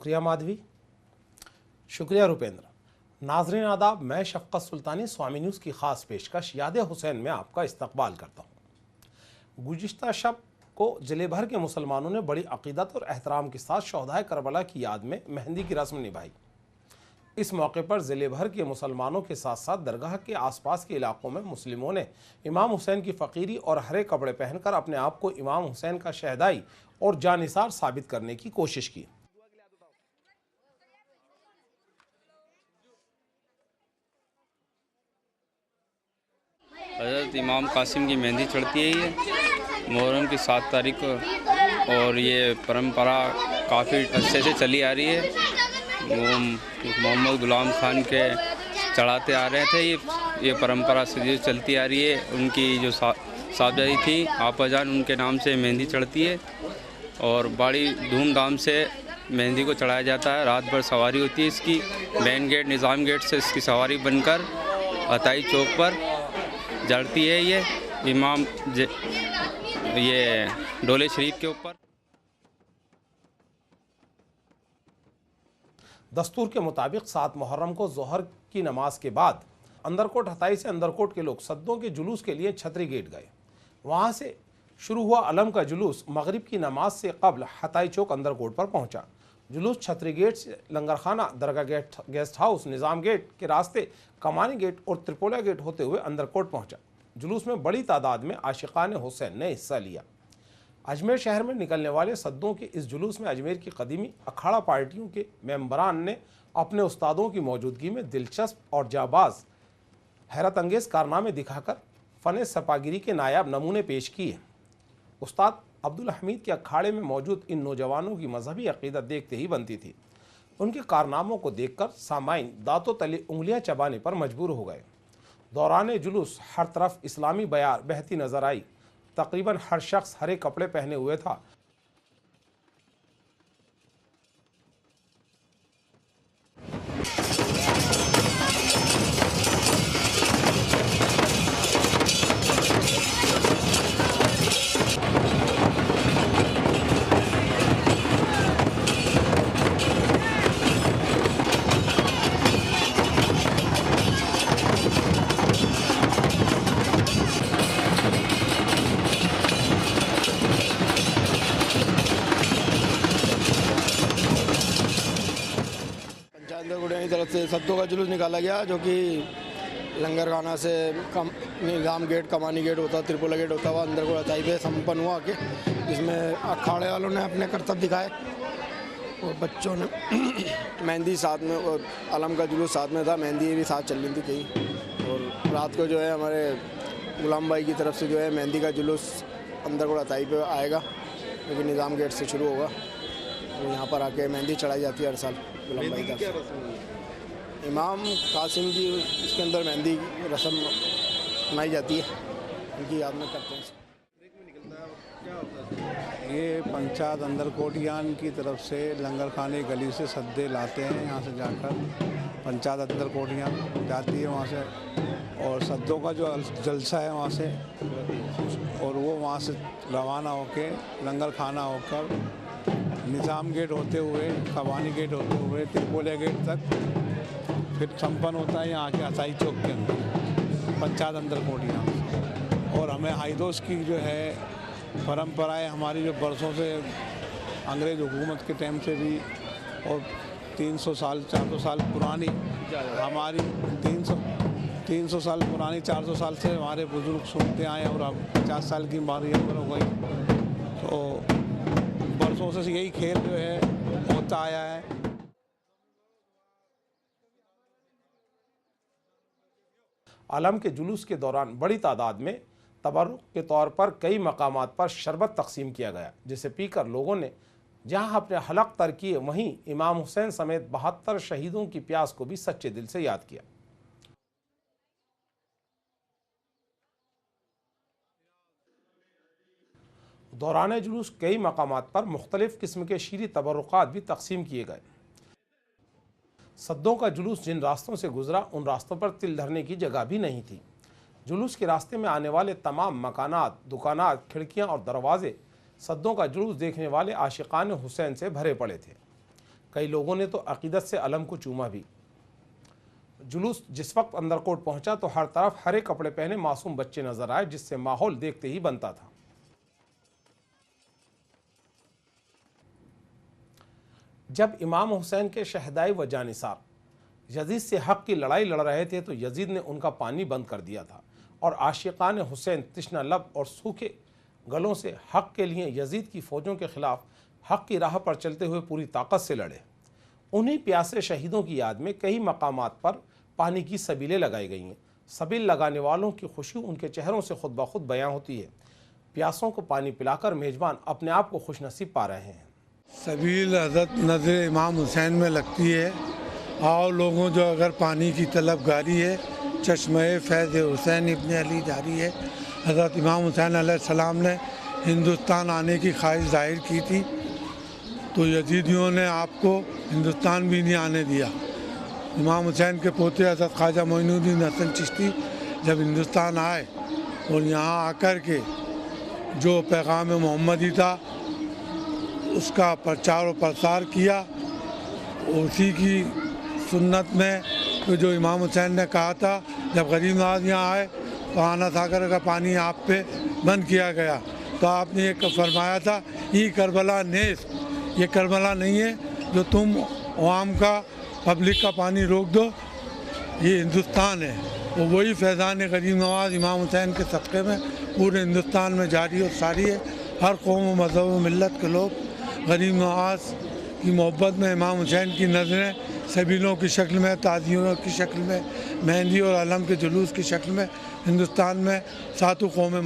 शुक्रिया माधवी, शुक्रिया रुपेंद्र। नाजरीन आदाब, मैं शफ़क़त सुल्तानी स्वामी न्यूज़ की ख़ास पेशकश याद हुसैन में आपका इस्तकबाल करता हूँ। गुज़िश्ता शब को ज़िले भर के मुसलमानों ने बड़ी अक़ीदत और एहतराम के साथ शहदाए करबला की याद में मेहंदी की रस्म निभाई। इस मौके पर ज़िले भर के मुसलमानों के साथ साथ दरगाह के आसपास के इलाकों में मुस्लिमों ने इमाम हुसैन की फ़कीरी और हरे कपड़े पहनकर अपने आप को इमाम हुसैन का शहदाई और जानिसार साबित करने की कोशिश की। हज़रत इमाम कासिम की मेहंदी चढ़ती है ये मुहर्रम की 7 तारीख को, और ये परंपरा काफ़ी अरसे से चली आ रही है। वो मोहम्मद गुलाम खान के चढ़ाते आ रहे थे। ये परंपरा से चलती आ रही है। उनकी जो साहबजादी थी आपा जान, उनके नाम से मेहंदी चढ़ती है और बड़ी धूमधाम से मेहंदी को चढ़ाया जाता है। रात भर सवारी होती है इसकी। मेन गेट निज़ाम गेट से इसकी सवारी बनकर अताई चौक पर जड़ती है ये इमाम ये डोले शरीफ के ऊपर। दस्तूर के मुताबिक 7 मुहर्रम को ज़ोहर की नमाज के बाद अंदरकोट हताई से अंदरकोट के लोग सद्दों के जुलूस के लिए छतरी गेट गए। वहाँ से शुरू हुआ अलम का जुलूस मगरिब की नमाज से कबल हताई चौक अंदरकोट पर पहुँचा। जुलूस छतरी गेट से लंगरखाना, दरगाह गेट, गेस्ट हाउस, निज़ाम गेट के रास्ते कमानी गेट और त्रिपोला गेट होते हुए अंदरकोट पहुँचा। जुलूस में बड़ी तादाद में आशिकान हुसैन ने हिस्सा लिया। अजमेर शहर में निकलने वाले सद्दों के इस जुलूस में अजमेर की कदीमी अखाड़ा पार्टियों के मेंबरान ने अपने उस्तादों की मौजूदगी में दिलचस्प और जाबाज हैरत अंगेज़ कारनामे दिखाकर फ़न सपागिरी के नायाब नमूने पेश किए। उस्ताद अब्दुल हमीद के अखाड़े में मौजूद इन नौजवानों की मजहबी अक़ीदत देखते ही बनती थी। उनके कारनामों को देखकर सामाइन दांतों तले उंगलियां चबाने पर मजबूर हो गए। दौरान जुलूस हर तरफ इस्लामी बयार बहती नजर आई। तकरीबन हर शख्स हरे कपड़े पहने हुए था। की तरफ से सद्दों का जुलूस निकाला गया, जो कि लंगरखाना से निज़ाम गेट, कमानी गेट होता, त्रिपोला गेट होता हुआ अंदर को अताई पे संपन्न हुआ कि जिसमें अखाड़े वालों ने अपने करतब दिखाए और बच्चों ने मेहंदी साथ में, और अलम का जुलूस साथ में था, मेहंदी भी साथ चल रही थी कहीं। और रात को जो है हमारे गुलाम भाई की तरफ से जो है मेहंदी का जुलूस अंदर को अताई पे आएगा, जो कि निज़ाम गेट से शुरू होगा। तो यहाँ पर आके मेहंदी चढ़ाई जाती है हर साल गुलाम भाई का। इमाम कासिम की इसके अंदर मेहंदी रस्म मनाई जाती है, उनकी याद में करते हैं। ये पंचायत अंदरकोटियान की तरफ से लंगर खाने गली से सद्दे लाते हैं। यहाँ से जाकर पंचायत अंदरकोटियान जाती है वहाँ से, और सद्दों का जो जलसा है वहाँ से, और वो वहाँ से रवाना होके लंगर खाना होकर निज़ाम गेट होते हुए, कवानी गेट होते हुए त्रिपोला गेट तक फिर संपन्न होता है यहाँ के असाई चौक के अंदर पंचायत अंदरकोटियान। और हमें हाइदोस की जो है परंपराएं हमारी जो बरसों से अंग्रेज़ हुकूमत के टाइम से भी, और 300 साल 400 साल पुरानी हमारी 300 साल पुरानी 400 साल से हमारे बुजुर्ग सुनते आए, और अब 50 साल की हमारी उम्र हो गई। तो बरसों से यही खेल जो है होता आया है। आलम के जुलूस के दौरान बड़ी तादाद में तबर्रुक के तौर पर कई मकामात पर शरबत तकसीम किया गया, जिसे पीकर लोगों ने जहां अपने हलक तर किए, वहीं इमाम हुसैन समेत 72 शहीदों की प्यास को भी सच्चे दिल से याद किया। दौरान जुलूस कई मकामात पर मुख्तलिफ किस्म के शीरी तबर्रुकात भी तकसीम किए गए। सद्दों का जुलूस जिन रास्तों से गुजरा, उन रास्तों पर तिल धरने की जगह भी नहीं थी। जुलूस के रास्ते में आने वाले तमाम मकानात, दुकानात, खिड़कियां और दरवाजे सद्दों का जुलूस देखने वाले आशिकान हुसैन से भरे पड़े थे। कई लोगों ने तो अकीदत से अलम को चूमा भी। जुलूस जिस वक्त अंदरकोट पहुंचा तो हर तरफ हरे कपड़े पहने मासूम बच्चे नजर आए, जिससे माहौल देखते ही बनता था। जब इमाम हुसैन के शहदाई व जानिसार यजीद से हक की लड़ाई लड़ रहे थे तो यजीद ने उनका पानी बंद कर दिया था और आशिकान हुसैन तिश्ना लब और सूखे गलों से हक के लिए यजीद की फ़ौजों के खिलाफ हक की राह पर चलते हुए पूरी ताकत से लड़े। उन्हीं प्यासे शहीदों की याद में कई मकामात पर पानी की सबीलें लगाई गई हैं। सबील लगाने वालों की खुशी उनके चेहरों से खुद ब खुद बयां होती है। प्यासों को पानी पिलाकर मेज़बान अपने आप को खुशनसीब पा रहे हैं। सबील हज़रत नज़र इमाम हुसैन में लगती है। आओ लोगों, जो अगर पानी की तलबगारी है, चश्मे फैज़ हुसैन इब्न अली जारी है। हज़रत इमाम हुसैन अलैहिस्सलाम ने हिंदुस्तान आने की ख्वाहिश जाहिर की थी तो यजीदियों ने आपको हिंदुस्तान भी नहीं आने दिया। इमाम हुसैन के पोते हज़रत ख्वाजा मोइनुद्दीन हसन चिश्ती जब हिंदुस्तान आए और यहाँ आकर के जो पैगाम मोहम्मदी था उसका प्रचार और प्रसार किया, उसी की सुन्नत में तो जो इमाम हुसैन ने कहा था जब गरीब नवाज यहाँ आए तो आना सागर का पानी आप पे बंद किया गया, तो आपने ये फरमाया था ये करबला नेस, ये करबला नहीं है जो तुम अवाम का पब्लिक का पानी रोक दो, ये हिंदुस्तान है। तो वही फैज़ान गरीब नवाज इमाम हुसैन के सदक़े में पूरे हिंदुस्तान में जारी और सारी है। हर कौम व मज़हब व मिल्लत के लोग गरीब नवाज की मोहब्बत में इमाम हुसैन की नज़रें सबीलों की शक्ल में, ताज़ियों की शक्ल में, मेहंदी और अलम के जुलूस की शक्ल में हिंदुस्तान में सातों कौमें